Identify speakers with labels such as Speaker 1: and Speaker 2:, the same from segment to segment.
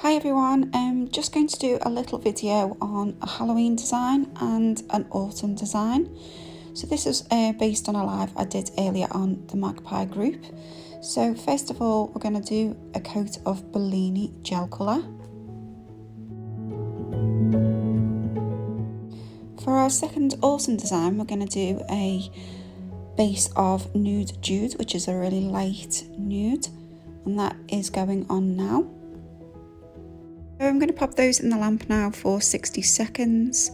Speaker 1: Hi everyone, I'm just going to do a little video on a Halloween design and an autumn design. So this is based on a live I did earlier on the Magpie group. So first of all, we're going to do a coat of Bellini gel colour. For our second autumn design, we're going to do a base of nude jude, which is a really light nude, and that is going on now. So I'm going to pop those in the lamp now for 60 seconds.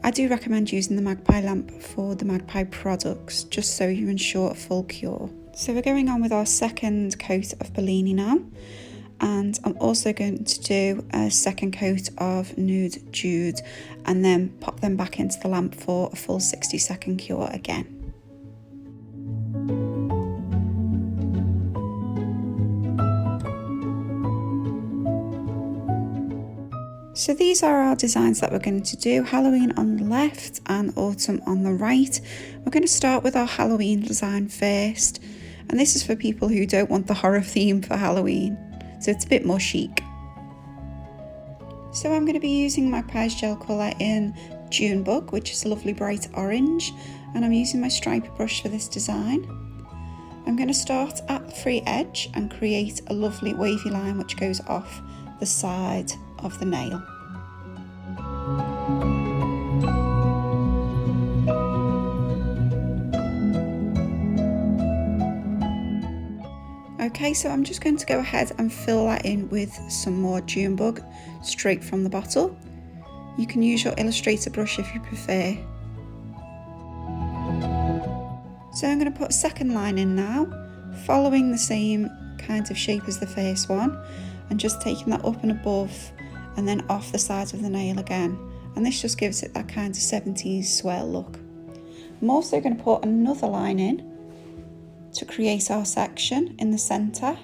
Speaker 1: I do recommend using the Magpie lamp for the Magpie products, just so you ensure a full cure. So we're going on with our second coat of Bellini now, and I'm also going to do a second coat of nude jude and then pop them back into the lamp for a full 60-second cure again. So these are our designs that we're going to do, Halloween on the left and autumn on the right. We're going to start with our Halloween design first, and this is for people who don't want the horror theme for Halloween, so it's a bit more chic. So I'm going to be using Magpie's gel colour in Junebug, which is a lovely bright orange, and I'm using my striper brush for this design. I'm going to start at the free edge and create a lovely wavy line which goes off the side of the nail. Okay, so I'm just going to go ahead and fill that in with some more Junebug straight from the bottle. You can use your Illustrator brush if you prefer. So I'm going to put a second line in now, following the same kind of shape as the first one, and just taking that up and above and then off the side of the nail again, and this just gives it that kind of 70s swirl look. I'm also going to put another line in to create our section in the centre,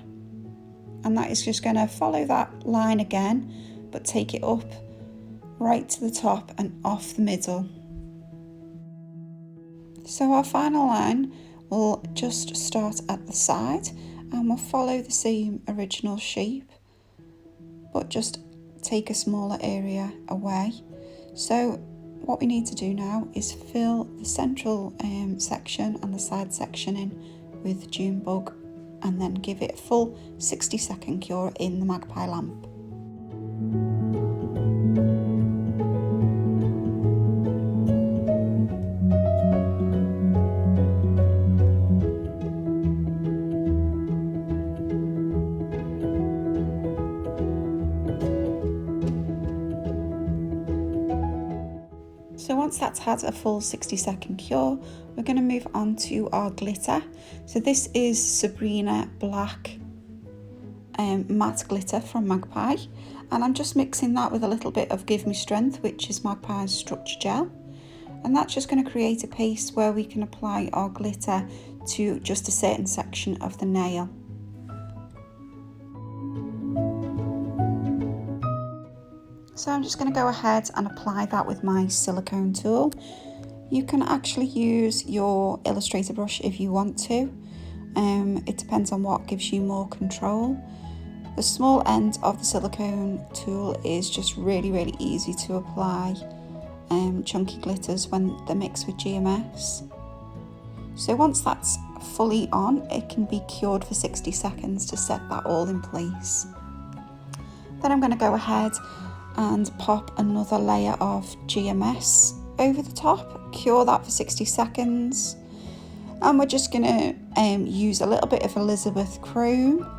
Speaker 1: and that is just going to follow that line again but take it up right to the top and off the middle. So our final line will just start at the side and we'll follow the same original shape but just take a smaller area away. So what we need to do now is fill the central section and the side section in with Junebug and then give it a full 60-second cure in the Magpie lamp. So once that's had a full 60-second cure, we're going to move on to our glitter. So this is Sabrina Black matte glitter from Magpie, and I'm just mixing that with a little bit of Give Me Strength, which is Magpie's structure gel, and that's just going to create a paste where we can apply our glitter to just a certain section of the nail. So I'm just going to go ahead and apply that with my silicone tool. You can actually use your Illustrator brush if you want to. It depends on what gives you more control. The small end of the silicone tool is just really easy to apply chunky glitters when they're mixed with GMS. So once that's fully on, it can be cured for 60 seconds to set that all in place. Then I'm going to go ahead and pop another layer of GMS over the top, cure that for 60 seconds, and we're just going to use a little bit of Elizabeth Chrome,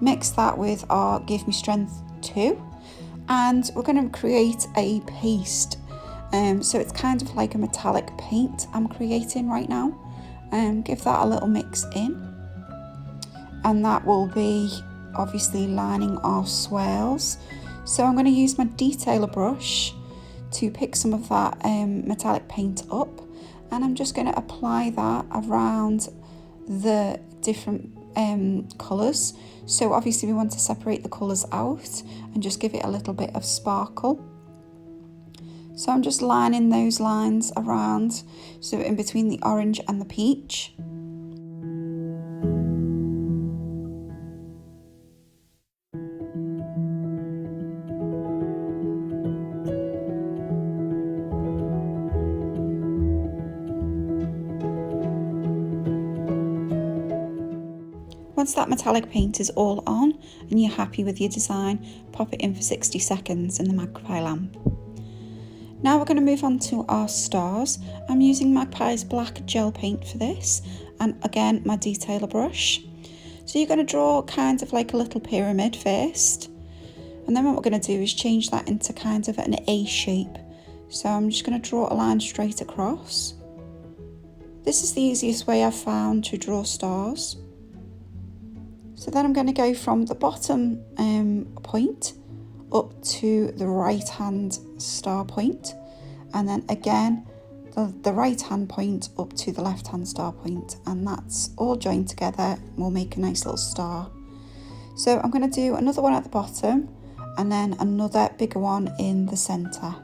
Speaker 1: mix that with our Give Me Strength 2, and we're going to create a paste. So it's kind of like a metallic paint I'm creating right now, and give that a little mix in, and that will be obviously lining our swirls. So I'm going to use my detailer brush to pick some of that metallic paint up, and I'm just going to apply that around the different colours. So obviously we want to separate the colours out and just give it a little bit of sparkle. So I'm just lining those lines around, so in between the orange and the peach. Once that metallic paint is all on and you're happy with your design, pop it in for 60 seconds in the Magpie lamp. Now we're going to move on to our stars. I'm using Magpie's black gel paint for this, and again my detailer brush. So you're going to draw kind of like a little pyramid first, and then what we're going to do is change that into kind of an A shape. So I'm just going to draw a line straight across. This is the easiest way I've found to draw stars. So then I'm going to go from the bottom point up to the right hand star point, and then again the right hand point up to the left hand star point, and that's all joined together. We'll make a nice little star. So I'm going to do another one at the bottom and then another bigger one in the centre.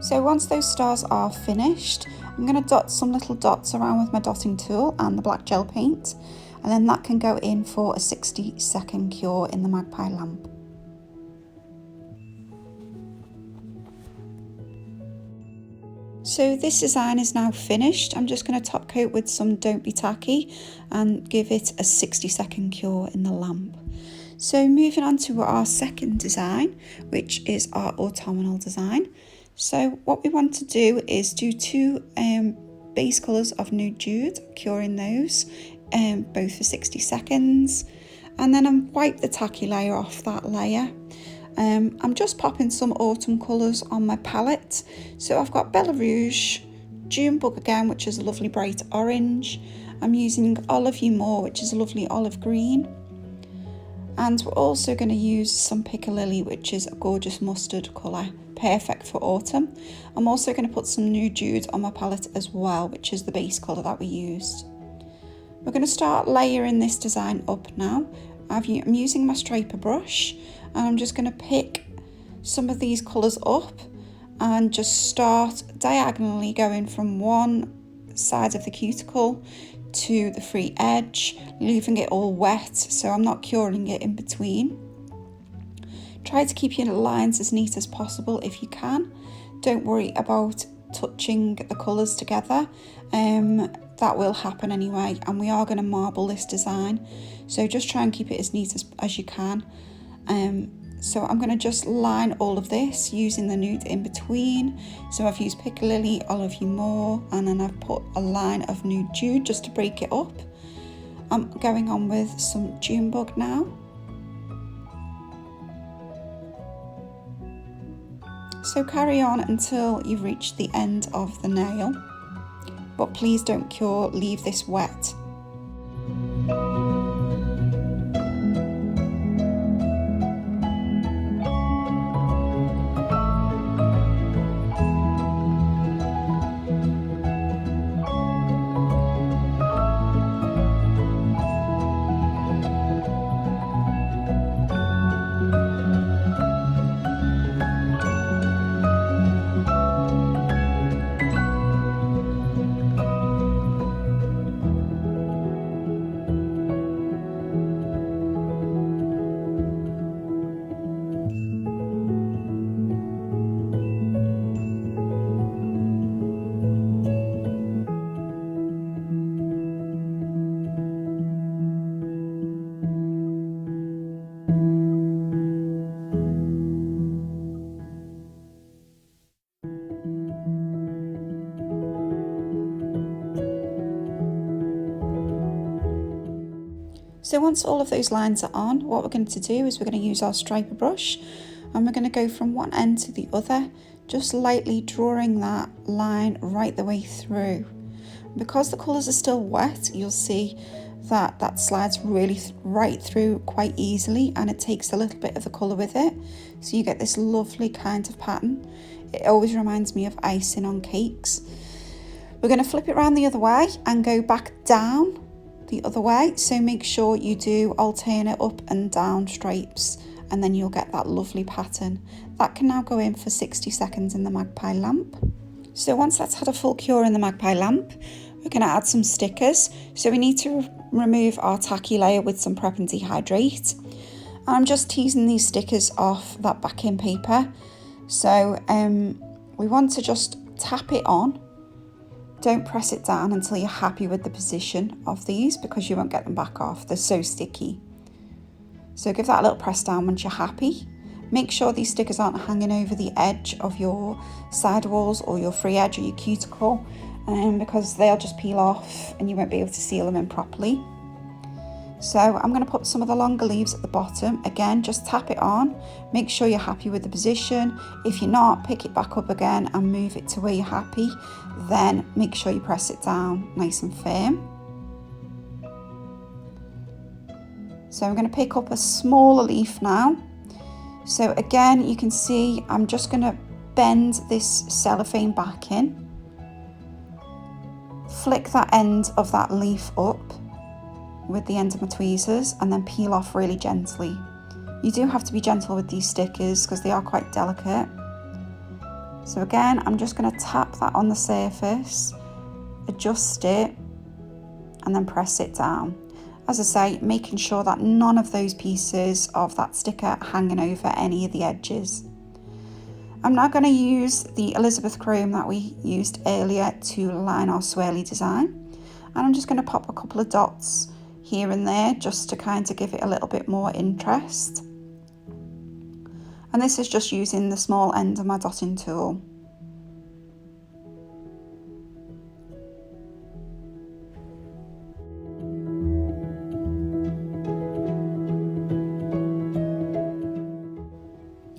Speaker 1: So once those stars are finished, I'm going to dot some little dots around with my dotting tool and the black gel paint, and then that can go in for a 60-second cure in the Magpie lamp. So this design is now finished. I'm just going to top coat with some Don't Be Tacky and give it a 60-second cure in the lamp. So moving on to our second design, which is our autumnal design. So what we want to do is do two base colours of Nude Jude, curing those both for 60 seconds, and then I wipe the tacky layer off that layer. I'm just popping some autumn colours on my palette. So I've got Bella Rouge, Junebug again, which is a lovely bright orange. I'm using Olive You More, which is a lovely olive green. And we're also going to use some Piccalilli, which is a gorgeous mustard colour, perfect for autumn. I'm also going to put some Nude Jude on my palette as well, which is the base colour that we used. We're going to start layering this design up now. I'm using my striper brush, and I'm just going to pick some of these colours up and just start diagonally going from one side of the cuticle to the free edge, leaving it all wet, so I'm not curing it in between. Try to keep your lines as neat as possible if you can. Don't worry about touching the colours together. That will happen anyway, and we are going to marble this design, so just try and keep it as neat as you can. So I'm going to just line all of this using the nude in between. So I've used Piccalilli, Olive You More, and then I've put a line of Nude Jude just to break it up. I'm going on with some Junebug now. So carry on until you've reached the end of the nail, but please don't cure, leave this wet. So once all of those lines are on, what we're going to do is we're going to use our striper brush, and we're going to go from one end to the other, just lightly drawing that line right the way through. Because the colours are still wet, you'll see that that slides really right through quite easily, and it takes a little bit of the colour with it, so you get this lovely kind of pattern. It always reminds me of icing on cakes. We're going to flip it around the other way and go back down the other way, so make sure you do alternate up and down stripes, and then you'll get that lovely pattern. That can now go in for 60 seconds in the Magpie lamp. So once that's had a full cure in the Magpie lamp, we're going to add some stickers. So we need to remove our tacky layer with some prep and dehydrate. And I'm just teasing these stickers off that backing paper. So we want to just tap it on. Don't press it down until you're happy with the position of these, because you won't get them back off. They're so sticky. So give that a little press down once you're happy. Make sure these stickers aren't hanging over the edge of your sidewalls or your free edge or your cuticle, because they'll just peel off and you won't be able to seal them in properly. So I'm going to put some of the longer leaves at the bottom. Again, just tap it on. Make sure you're happy with the position. If you're not, pick it back up again and move it to where you're happy. Then make sure you press it down nice and firm. So I'm going to pick up a smaller leaf now. So again, you can see I'm just going to bend this cellophane back in. Flick that end of that leaf up with the end of my tweezers and then peel off really gently. You do have to be gentle with these stickers because they are quite delicate. So again, I'm just going to tap that on the surface, adjust it, and then press it down. As I say, making sure that none of those pieces of that sticker are hanging over any of the edges. I'm now going to use the Elizabeth chrome that we used earlier to line our swirly design. And I'm just going to pop a couple of dots here and there just to kind of give it a little bit more interest. And this is just using the small end of my dotting tool.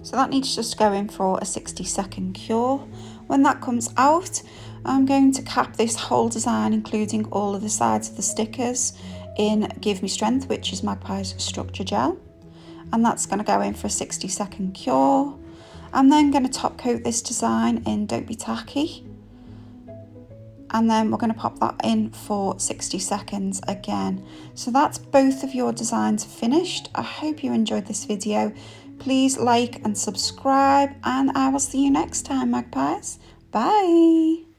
Speaker 1: So that needs just to go in for a 60-second cure. When that comes out, I'm going to cap this whole design, including all of the sides of the stickers, in Give Me Strength, which is Magpie's structure gel. And that's going to go in for a 60-second cure. I'm then going to top coat this design in Don't Be Tacky. And then we're going to pop that in for 60 seconds again. So that's both of your designs finished. I hope you enjoyed this video. Please like and subscribe, and I will see you next time, Magpies. Bye.